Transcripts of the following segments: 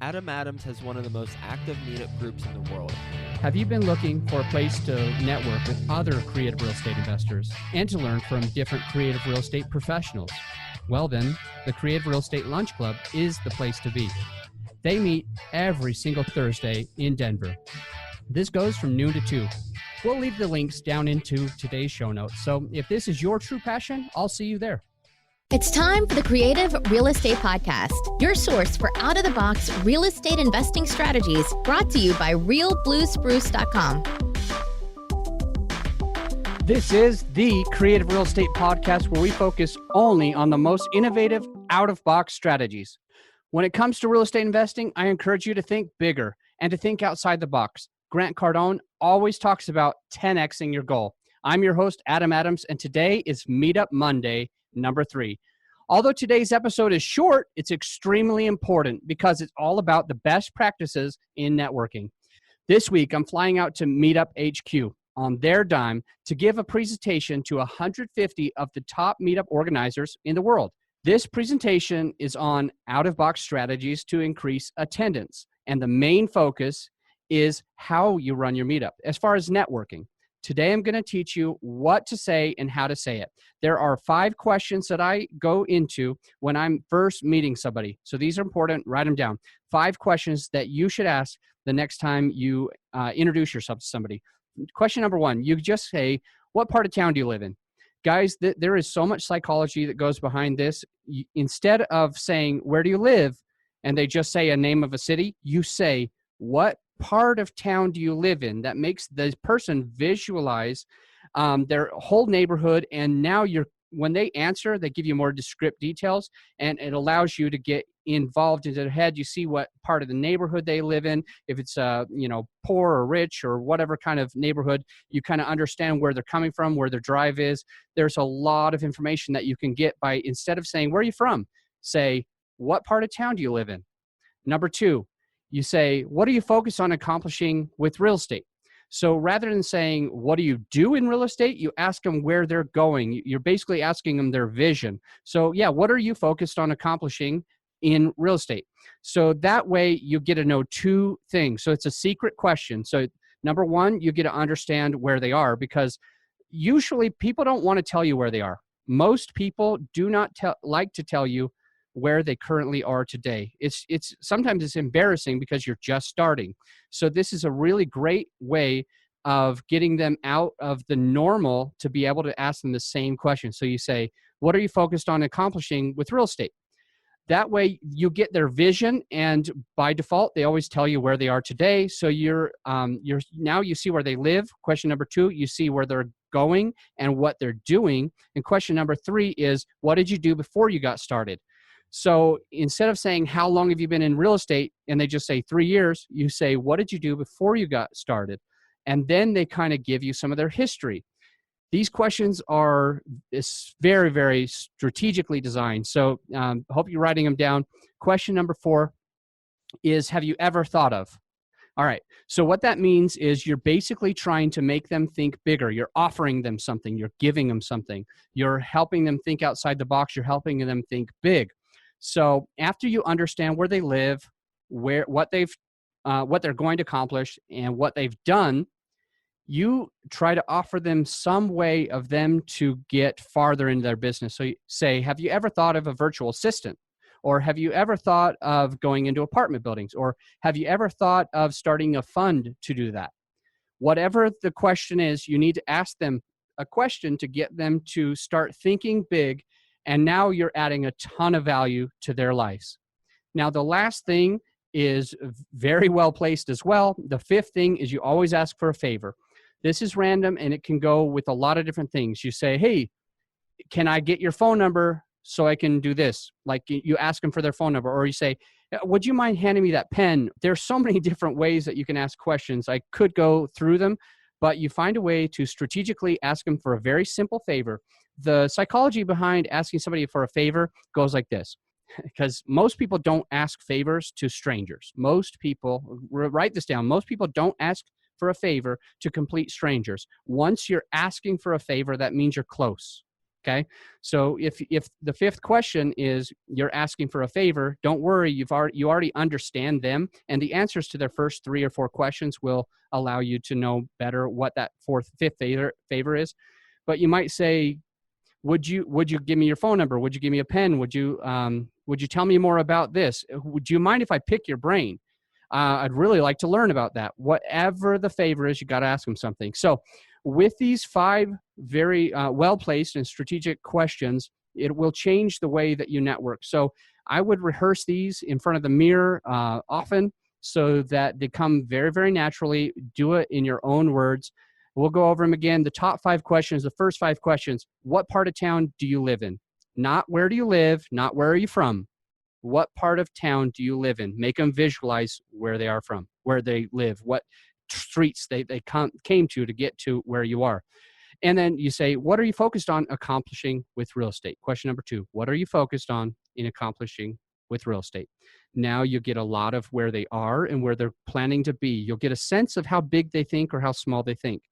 Adam Adams has one of the most active meetup groups in the world. Have you been looking for a place to network with other creative real estate investors and to learn from different creative real estate professionals? Well then, the Creative Real Estate Lunch Club is the place to be. They meet every single Thursday in Denver. This goes from noon to 2. We'll leave the links down into today's show notes. So if this is your true passion, I'll see you there. It's time for the Creative Real Estate Podcast, your source for out-of-the-box real estate investing strategies, brought to you by realbluespruce.com. This is the Creative Real Estate Podcast, where we focus only on the most innovative out-of-box strategies. When it comes to real estate investing, I encourage you to think bigger and to think outside the box. Grant Cardone always talks about 10xing your goal. I'm your host, Adam Adams, and today is Meetup Monday, number 3. Although today's episode is short, it's extremely important because it's all about the best practices in networking. This week, I'm flying out to Meetup HQ on their dime to give a presentation to 150 of the top meetup organizers in the world. This presentation is on out-of-box strategies to increase attendance, and the main focus is how you run your meetup as far as networking. Today, I'm going to teach you what to say and how to say it. There are 5 questions that I go into when I'm first meeting somebody. So these are important. Write them down. 5 questions that you should ask the next time you introduce yourself to somebody. Question number 1, you just say, what part of town do you live in? Guys, there is so much psychology that goes behind this. Instead of saying, where do you live? And they just say a name of a city, you say, what part of town do you live in? That makes the person visualize their whole neighborhood, and now when they answer, they give you more descriptive details, and it allows you to get involved into their head. You see what part of the neighborhood they live in. If it's poor or rich or whatever kind of neighborhood, you kind of understand where they're coming from, where their drive is. There's a lot of information that you can get by, instead of saying, where are you from? Say, what part of town do you live in? Number 2, you say, what do you focus on accomplishing with real estate? So rather than saying, what do you do in real estate? You ask them where they're going. You're basically asking them their vision. So yeah, what are you focused on accomplishing in real estate? So that way you get to know 2 things. So it's a secret question. So number 1, you get to understand where they are, because usually people don't want to tell you where they are. Most people do not like to tell you where they currently are today. Sometimes it's embarrassing because you're just starting. So this is a really great way of getting them out of the normal to be able to ask them the same question. So you say, what are you focused on accomplishing with real estate? That way you get their vision, and by default, they always tell you where they are today. So now you see where they live. Question number 2, you see where they're going and what they're doing. And question number 3 is, what did you do before you got started? So instead of saying, how long have you been in real estate? And they just say 3 years, you say, what did you do before you got started? And then they kind of give you some of their history. These questions are very, very strategically designed. So hope you're writing them down. Question number 4 is, have you ever thought of? All right. So what that means is you're basically trying to make them think bigger. You're offering them something. You're giving them something. You're helping them think outside the box. You're helping them think big. So after you understand where they live, what they're going to accomplish, and what they've done, you try to offer them some way of them to get farther into their business. So you say, have you ever thought of a virtual assistant? Or have you ever thought of going into apartment buildings? Or have you ever thought of starting a fund to do that? Whatever the question is, you need to ask them a question to get them to start thinking big. And now you're adding a ton of value to their lives. Now, the last thing is very well placed as well. The 5th thing is you always ask for a favor. This is random, and it can go with a lot of different things. You say, hey, can I get your phone number so I can do this? Like you ask them for their phone number, or you say, would you mind handing me that pen? There's so many different ways that you can ask questions. I could go through them, but you find a way to strategically ask them for a very simple favor. The psychology behind asking somebody for a favor goes like this, because most people don't ask favors to strangers. Most people, write this down, most people don't ask for a favor to complete strangers. Once you're asking for a favor, that means you're close. Okay. So if the fifth question is you're asking for a favor, don't worry. You already understand them, and the answers to their first 3 or 4 questions will allow you to know better what that fifth favor is. But you might say, would you give me your phone number? Would you give me a pen? Would you tell me more about this? Would you mind if I pick your brain? I'd really like to learn about that. Whatever the favor is, you got to ask them something. So with these 5 very well-placed and strategic questions, it will change the way that you network. So I would rehearse these in front of the mirror often so that they come very, very naturally. Do it in your own words. We'll go over them again. The top 5 questions, the first 5 questions: what part of town do you live in? Not where do you live, not where are you from. What part of town do you live in? Make them visualize where they are from, where they live, what streets they came to get to where you are. And then you say, what are you focused on accomplishing with real estate? Question number 2, what are you focused on in accomplishing with real estate? Now you get a lot of where they are and where they're planning to be. You'll get a sense of how big they think or how small they think.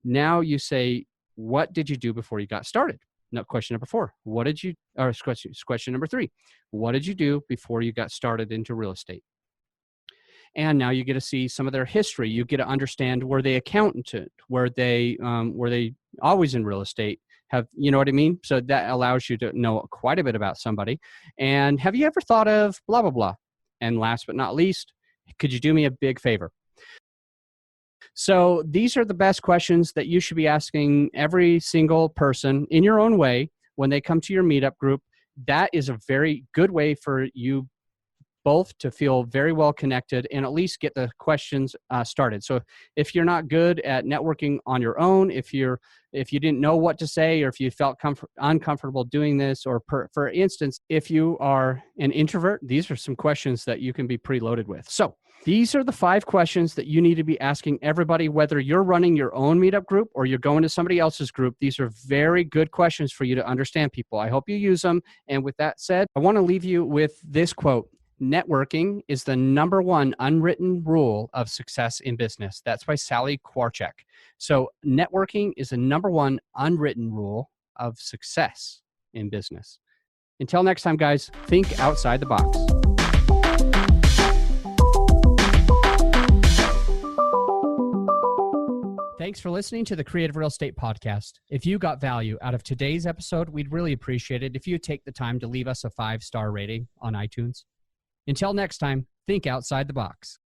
Now you say, what did you do before you got started? Now, question number 4, question number 3, what did you do before you got started into real estate? And now you get to see some of their history. You get to understand, were they accountant? Were they always in real estate? You know what I mean? So that allows you to know quite a bit about somebody. And have you ever thought of blah, blah, blah? And last but not least, could you do me a big favor? So these are the best questions that you should be asking every single person in your own way when they come to your meetup group. That is a very good way for you both to feel very well connected and at least get the questions started. So if you're not good at networking on your own, if you didn't know what to say, or if you felt uncomfortable doing this, or for instance, if you are an introvert, these are some questions that you can be preloaded with. So these are the 5 questions that you need to be asking everybody, whether you're running your own meetup group or you're going to somebody else's group. These are very good questions for you to understand people. I hope you use them. And with that said, I want to leave you with this quote: networking is the number 1 unwritten rule of success in business. That's by Sally Kwarchek. So networking is the number 1 unwritten rule of success in business. Until next time, guys, think outside the box. Thanks for listening to the Creative Real Estate Podcast. If you got value out of today's episode, we'd really appreciate it if you take the time to leave us a 5-star rating on iTunes. Until next time, think outside the box.